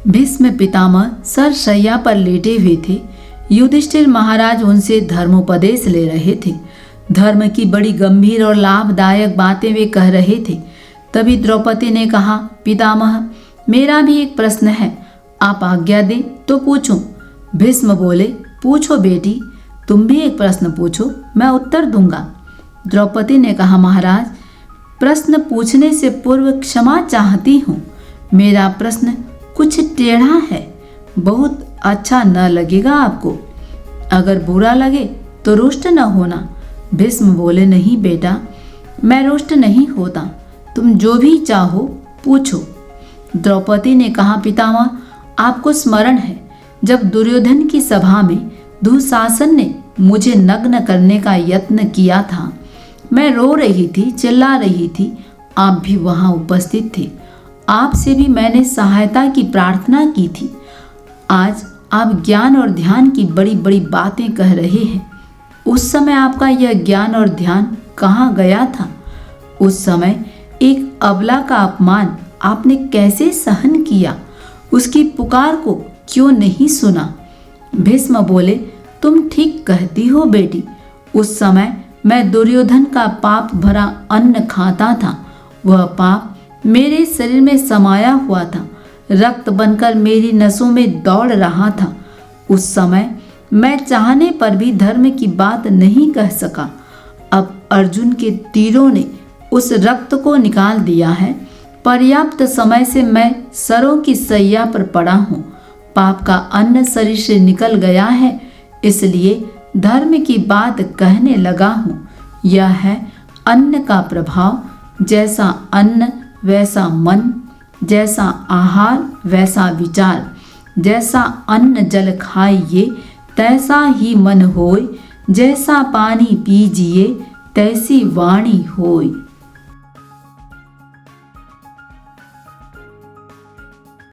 भीष्म पितामह सरशैया पर लेटे हुए थे। युधिष्ठिर महाराज उनसे धर्मोपदेश ले रहे थे। धर्म की बड़ी गंभीर और लाभदायक बातें वे कह रहे थे। तभी द्रौपदी ने कहा, पितामह, मेरा भी एक प्रश्न है, आप आज्ञा दें तो पूछूं। भीष्म बोले, पूछो बेटी, तुम भी एक प्रश्न पूछो, मैं उत्तर दूंगा। द्रौपदी ने कहा, महाराज, प्रश्न पूछने से पूर्व क्षमा चाहती हूँ। मेरा प्रश्न कुछ टेढ़ा है, बहुत अच्छा न लगेगा आपको। अगर बुरा लगे तो रुष्ट न होना। भीष्म बोले, नहीं बेटा, मैं रुष्ट नहीं होता, तुम जो भी चाहो पूछो। द्रौपदी ने कहा, पितामह, आपको स्मरण है जब दुर्योधन की सभा में दुशासन ने मुझे नग्न करने का यत्न किया था। मैं रो रही थी, चिल्ला रही थी, आप भी वहां उपस्थित थे। आपसे भी मैंने सहायता की प्रार्थना की थी। आज आप ज्ञान और ध्यान की बड़ी बड़ी बातें कह रहे हैं। उस समय आपका यह ज्ञान और ध्यान कहाँ गया था? उस समय एक अबला का अपमान आपने कैसे सहन किया? उसकी पुकार को क्यों नहीं सुना? भीष्म बोले, तुम ठीक कहती हो बेटी। उस समय मैं दुर्योधन का पाप भरा अन्न खाता था। वह पाप मेरे शरीर में समाया हुआ था, रक्त बनकर मेरी नसों में दौड़ रहा था। उस समय मैं चाहने पर भी धर्म की बात नहीं कह सका। अब अर्जुन के तीरों ने उस रक्त को निकाल दिया है। पर्याप्त समय से मैं सरों की सैया पर पड़ा हूँ। पाप का अन्न शरीर से निकल गया है, इसलिए धर्म की बात कहने लगा हूँ। यह है अन्न का प्रभाव। जैसा अन्न वैसा मन, जैसा आहार वैसा विचार। जैसा अन्न जल खाइए तैसा ही मन होय, जैसा पानी पीजिए तैसी वाणी होय।